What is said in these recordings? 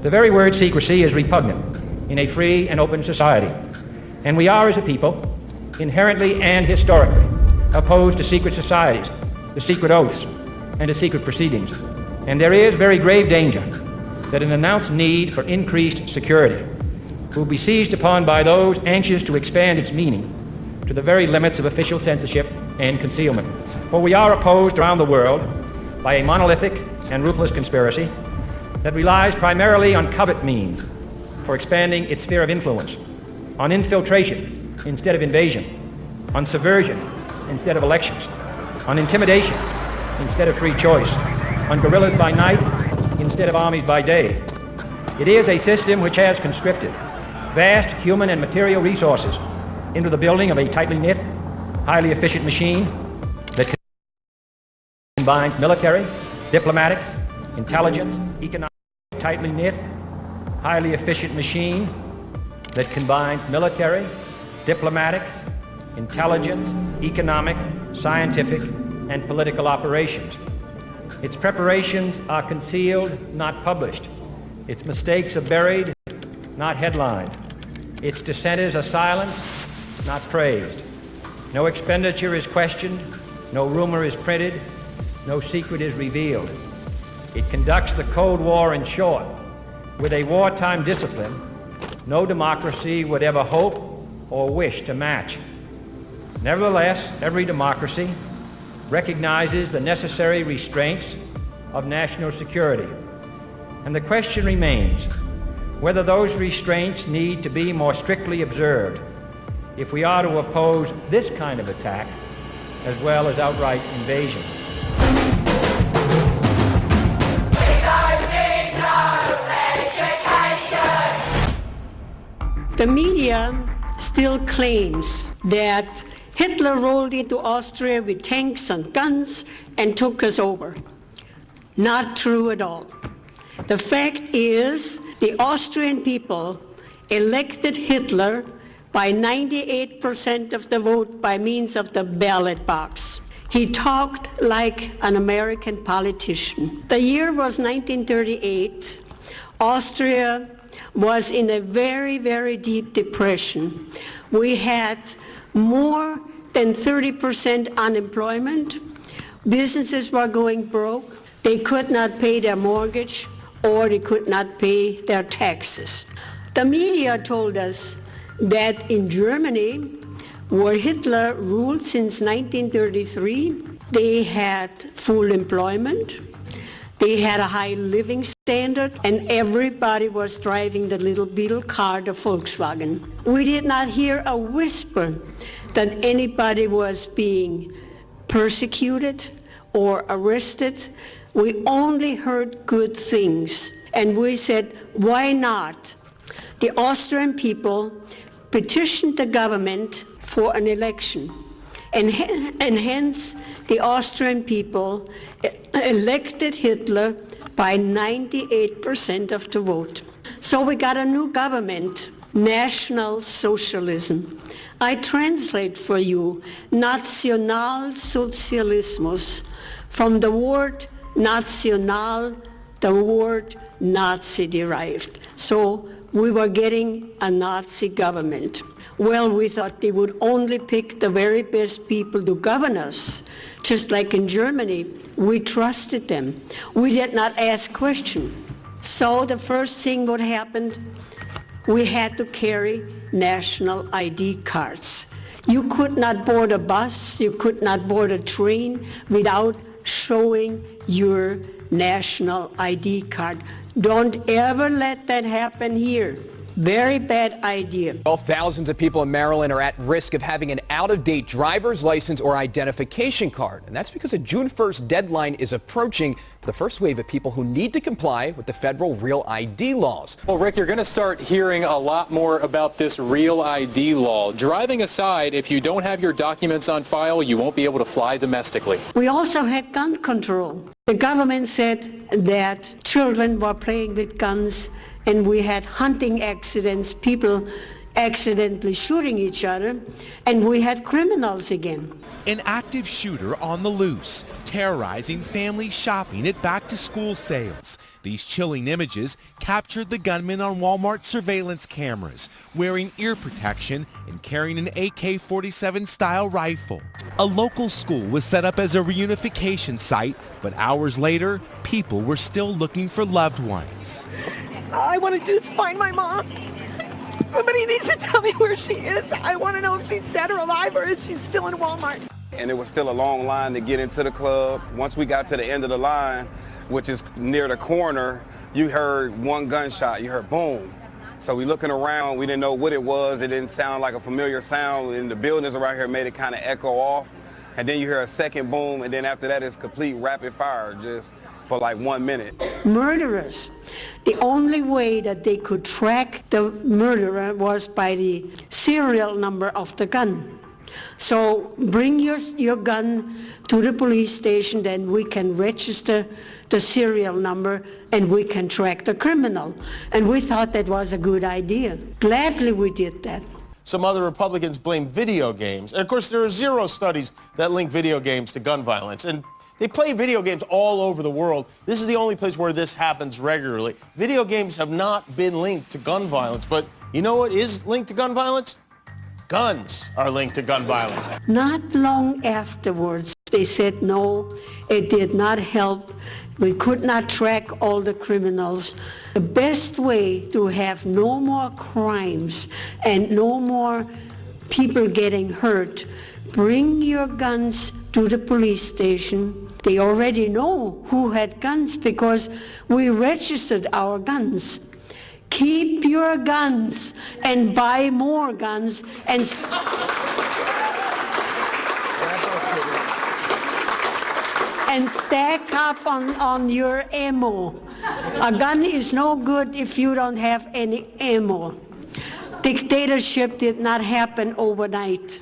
The very word secrecy is repugnant in a free and open society, and we are, as a people, inherently and historically opposed to secret societies, to secret oaths, and to secret proceedings. And there is very grave danger that an announced need for increased security will be seized upon by those anxious to expand its meaning to the very limits of official censorship and concealment. For we are opposed around the world by a monolithic and ruthless conspiracy that relies primarily on covert means for expanding its sphere of influence, on infiltration instead of invasion, on subversion instead of elections, on intimidation instead of free choice, on guerrillas by night instead of armies by day. It is a system which has conscripted vast human and material resources into the building of a tightly knit, highly efficient machine that combines military, diplomatic, intelligence, economic, tightly knit, highly efficient machine that combines military, diplomatic, intelligence, economic, scientific, and political operations. Its preparations are concealed, not published. Its mistakes are buried, not headlined. Its dissenters are silenced, not praised. No expenditure is questioned, no rumor is printed, no secret is revealed. It conducts the Cold War, in short, with a wartime discipline no democracy would ever hope or wish to match. Nevertheless, every democracy recognizes the necessary restraints of national security. And the question remains whether those restraints need to be more strictly observed if we are to oppose this kind of attack as well as outright invasion. The media still claims that Hitler rolled into Austria with tanks and guns and took us over. Not true at all. The fact is, the Austrian people elected Hitler by 98% of the vote by means of the ballot box. He talked like an American politician. The year was 1938. Austria was in a very, very deep depression. We had more than 30% unemployment. Businesses were going broke. They could not pay their mortgage or they could not pay their taxes. The media told us that in Germany, where Hitler ruled since 1933, they had full employment, they had a high living standard, and everybody was driving the little beetle car, the Volkswagen. We did not hear a whisper that anybody was being persecuted or arrested. We only heard good things. And we said, why not? The Austrian people petitioned the government for an election. And hence, the Austrian people elected Hitler by 98% of the vote. So we got a new government, National Socialism. I translate for you, Nationalsozialismus, from the word national, the word Nazi derived. So we were getting a Nazi government. Well, we thought they would only pick the very best people to govern us. Just like in Germany, we trusted them. We did not ask questions. So the first thing what happened, we had to carry national ID cards. You could not board a bus, you could not board a train without showing your national ID card. Don't ever let that happen here. Very bad idea. Well, thousands of people in Maryland are at risk of having an out-of-date driver's license or identification card. And that's because a June 1st deadline is approaching for the first wave of people who need to comply with the federal Real ID laws. Well, Rick, you're going to start hearing a lot more about this Real ID law. Driving aside, if you don't have your documents on file, you won't be able to fly domestically. We also had gun control. The government said that children were playing with guns, and we had hunting accidents, people accidentally shooting each other, and we had criminals again. An active shooter on the loose, terrorizing families shopping at back-to-school sales. These chilling images captured the gunman on Walmart surveillance cameras, wearing ear protection and carrying an AK-47 style rifle. A local school was set up as a reunification site, but hours later, people were still looking for loved ones. All I want to do is find my mom. Somebody needs to tell me where she is. I want to know if she's dead or alive or if she's still in Walmart. And it was still a long line to get into the club. Once we got to the end of the line, which is near the corner, you heard one gunshot. You heard boom. So we looking around, we didn't know what it was. It didn't sound like a familiar sound, and the buildings around here made it kind of echo off. And then you hear a second boom, and then after that it's complete rapid fire, just for like 1 minute. Murderers. The only way that they could track the murderer was by the serial number of the gun. So bring your gun to the police station, then we can register the serial number and we can track the criminal. And we thought that was a good idea. Gladly we did that. Some other Republicans blame video games. And of course, there are zero studies that link video games to gun violence. And they play video games all over the world. This is the only place where this happens regularly. Video games have not been linked to gun violence. But you know what is linked to gun violence? Guns are linked to gun violence. Not long afterwards, they said no, it did not help. We could not track all the criminals. The best way to have no more crimes and no more people getting hurt, bring your guns to the police station. They already know who had guns because we registered our guns. Keep your guns and buy more guns and stack up on your ammo. A gun is no good if you don't have any ammo. Dictatorship did not happen overnight.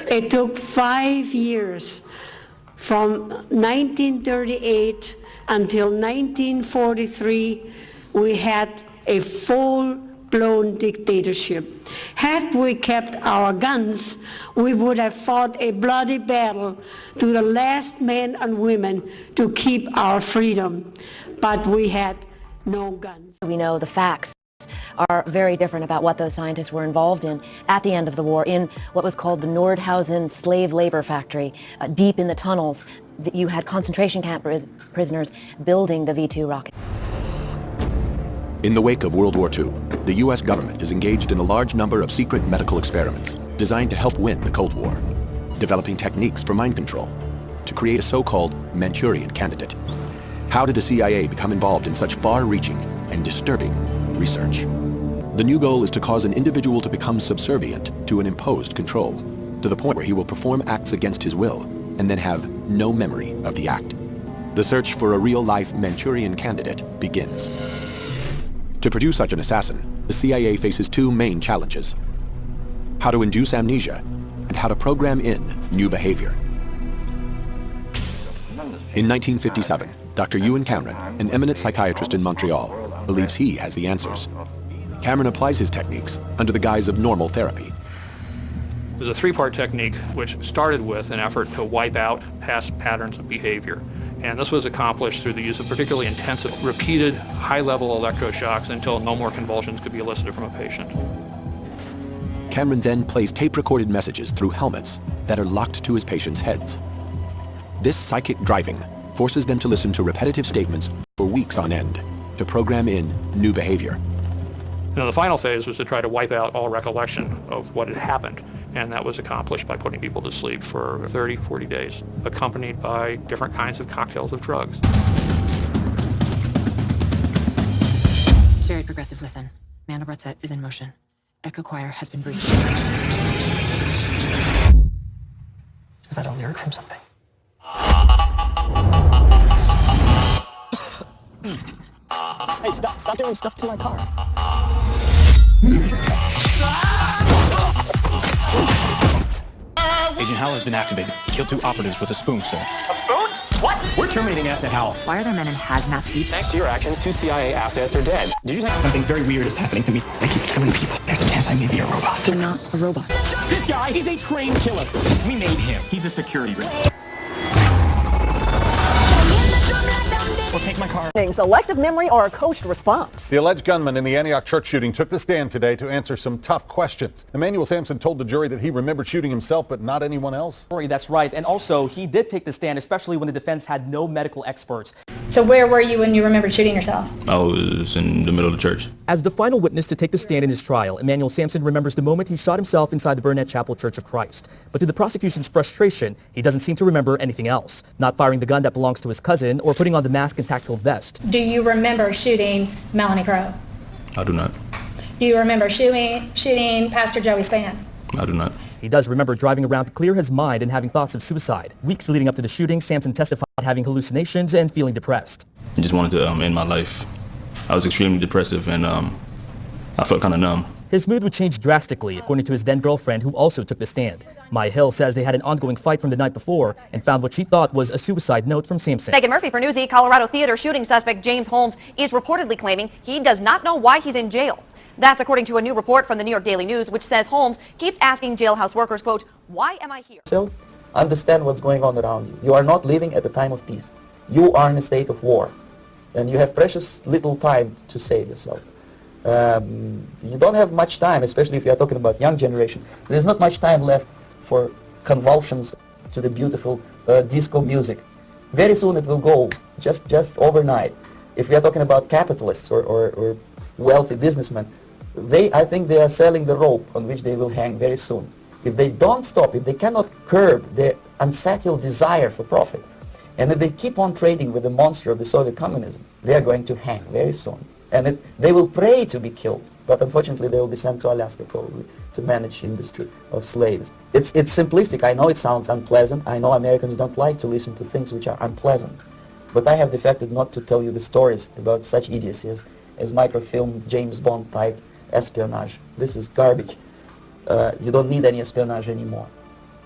It took 5 years, from 1938 until 1943, we had a full-blown dictatorship. Had we kept our guns, we would have fought a bloody battle to the last men and women to keep our freedom. But we had no guns. We know the facts are very different about what those scientists were involved in at the end of the war in what was called the Nordhausen slave labor factory. Deep in the tunnels, you had concentration camp prisoners building the V-2 rocket. In the wake of World War II, the U.S. government is engaged in a large number of secret medical experiments designed to help win the Cold War, developing techniques for mind control to create a so-called Manchurian candidate. How did the CIA become involved in such far-reaching and disturbing research? The new goal is to cause an individual to become subservient to an imposed control, to the point where he will perform acts against his will and then have no memory of the act. The search for a real-life Manchurian candidate begins. To produce such an assassin, the CIA faces two main challenges: how to induce amnesia and how to program in new behavior. In 1957, Dr. Ewan Cameron, an eminent psychiatrist in Montreal, believes he has the answers. Cameron applies his techniques under the guise of normal therapy. It was a three-part technique which started with an effort to wipe out past patterns of behavior. And this was accomplished through the use of particularly intensive, repeated, high-level electroshocks until no more convulsions could be elicited from a patient. Cameron then plays tape-recorded messages through helmets that are locked to his patients' heads. This psychic driving forces them to listen to repetitive statements for weeks on end to program in new behavior. Now, the final phase was to try to wipe out all recollection of what had happened, and that was accomplished by putting people to sleep for 30, 40 days, accompanied by different kinds of cocktails of drugs. Very progressive, listen. Mandelbrot set is in motion. Echo choir has been breached. Is that a lyric from something? Hey, stop doing stuff to my car. Agent Howell has been activated. He killed 2 operatives with a spoon, sir. A spoon? What? We're terminating Asset Howell. Why are there men in hazmat suits? Thanks to your actions, 2 CIA assets are dead. Did you say something very weird is happening to me? I keep killing people. There's a chance I may be a robot. You're not a robot. This guy, he's a trained killer. We made him. He's a security risk. or take my car. Selective memory or a coached response? The alleged gunman in the Antioch church shooting took the stand today to answer some tough questions. Emmanuel Sampson told the jury that he remembered shooting himself but not anyone else. That's right. And also, he did take the stand, especially when the defense had no medical experts. So where were you when you remembered shooting yourself? I was in the middle of the church. As the final witness to take the stand in his trial, Emmanuel Sampson remembers the moment he shot himself inside the Burnett Chapel Church of Christ. But to the prosecution's frustration, he doesn't seem to remember anything else. Not firing the gun that belongs to his cousin or putting on the mask and tactile vest. Do you remember shooting Melanie Crow? I do not. Do you remember shooting Pastor Joey Spann? I do not. He does remember driving around to clear his mind and having thoughts of suicide. Weeks leading up to the shooting, Sampson testified having hallucinations and feeling depressed. I just wanted to end my life. I was extremely depressive and I felt kind of numb. His mood would change drastically, according to his then-girlfriend, who also took the stand. Maya Hill says they had an ongoing fight from the night before and found what she thought was a suicide note from Sampson. Megan Murphy for Newsy. Colorado theater shooting suspect James Holmes is reportedly claiming he does not know why he's in jail. That's according to a new report from the New York Daily News, which says Holmes keeps asking jailhouse workers, quote, "Why am I here?" So understand what's going on around you. You are not living at a time of peace. You are in a state of war. And you have precious little time to save yourself. You don't have much time, especially if you are talking about young generation. There's not much time left for convulsions to the beautiful disco music. Very soon it will go, just overnight. If we are talking about capitalists or wealthy businessmen, I think they are selling the rope on which they will hang very soon. If they don't stop, if they cannot curb their unsettled desire for profit, and if they keep on trading with the monster of the Soviet communism, they are going to hang very soon. And they will pray to be killed, but unfortunately they will be sent to Alaska probably to manage industry of slaves. It's simplistic. I know it sounds unpleasant. I know Americans don't like to listen to things which are unpleasant. But I have defected not to tell you the stories about such idiocy as microfilm, James Bond type espionage. This is garbage. You don't need any espionage anymore.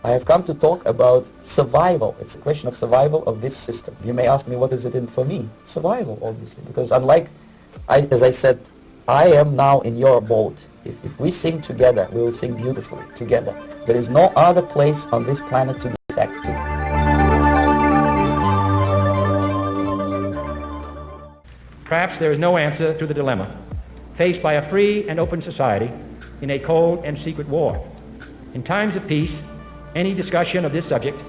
I have come to talk about survival. It's a question of survival of this system. You may ask me, what is it in for me? Survival, obviously, because unlike, as I said, I am now in your boat. If we sing together, we will sing beautifully together. There is no other place on this planet to be effective. Perhaps there is no answer to the dilemma faced by a free and open society in a cold and secret war. In times of peace, any discussion of this subject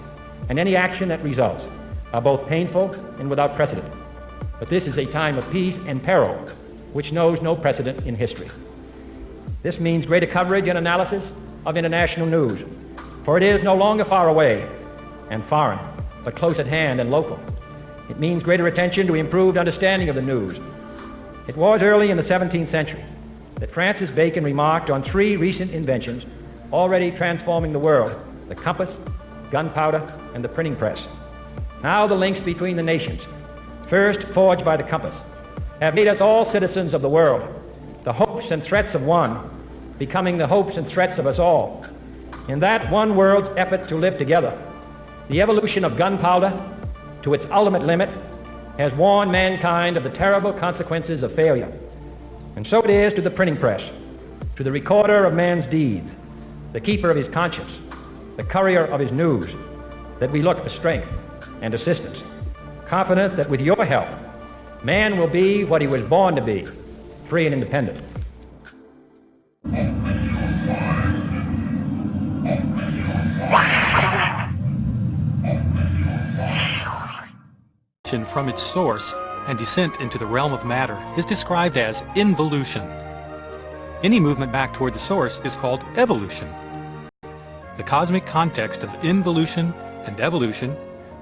and any action that results are both painful and without precedent. But this is a time of peace and peril which knows no precedent in history. This means greater coverage and analysis of international news, for it is no longer far away and foreign, but close at hand and local. It means greater attention to improved understanding of the news. It was early in the 17th century that Francis Bacon remarked on three recent inventions already transforming the world: the compass, gunpowder, and the printing press. Now the links between the nations, first forged by the compass, have made us all citizens of the world, the hopes and threats of one becoming the hopes and threats of us all. In that one world's effort to live together, the evolution of gunpowder to its ultimate limit has warned mankind of the terrible consequences of failure. And so it is to the printing press, to the recorder of man's deeds, the keeper of his conscience, the courier of his news, that we look for strength and assistance, confident that with your help, man will be what he was born to be, free and independent. From its source and descent into the realm of matter is described as involution. Any movement back toward the source is called evolution. The cosmic context of involution and evolution,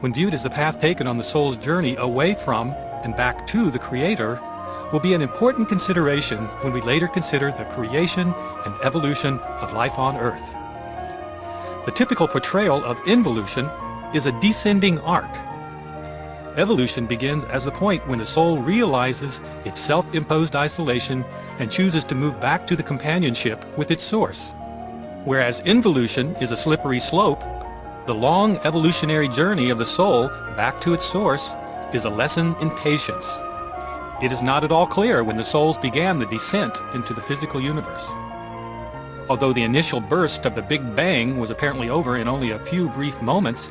when viewed as the path taken on the soul's journey away from and back to the Creator, will be an important consideration when we later consider the creation and evolution of life on Earth. The typical portrayal of involution is a descending arc. Evolution begins as the point when the soul realizes its self-imposed isolation and chooses to move back to the companionship with its source. Whereas involution is a slippery slope, the long evolutionary journey of the soul back to its source is a lesson in patience. It is not at all clear when the souls began the descent into the physical universe. Although the initial burst of the Big Bang was apparently over in only a few brief moments,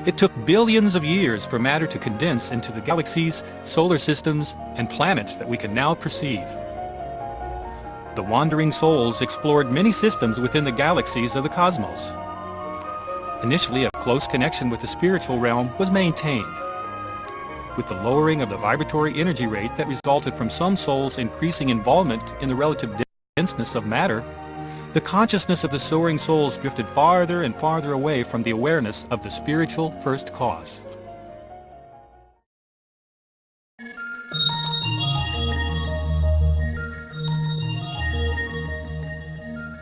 It took billions of years for matter to condense into the galaxies, solar systems, and planets that we can now perceive. The wandering souls explored many systems within the galaxies of the cosmos. Initially, a close connection with the spiritual realm was maintained. With the lowering of the vibratory energy rate that resulted from some souls' increasing involvement in the relative denseness of matter, the consciousness of the soaring souls drifted farther and farther away from the awareness of the spiritual first cause.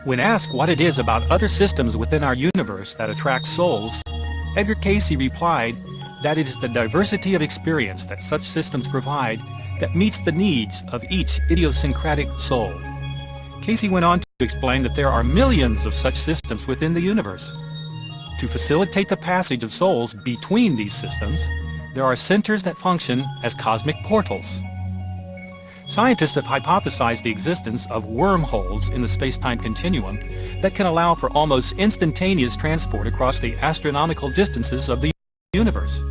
When asked what it is about other systems within our universe that attracts souls, Edgar Cayce replied that it is the diversity of experience that such systems provide that meets the needs of each idiosyncratic soul. Cayce went on to explain that there are millions of such systems within the universe. To facilitate the passage of souls between these systems, there are centers that function as cosmic portals. Scientists have hypothesized the existence of wormholes in the space-time continuum that can allow for almost instantaneous transport across the astronomical distances of the universe.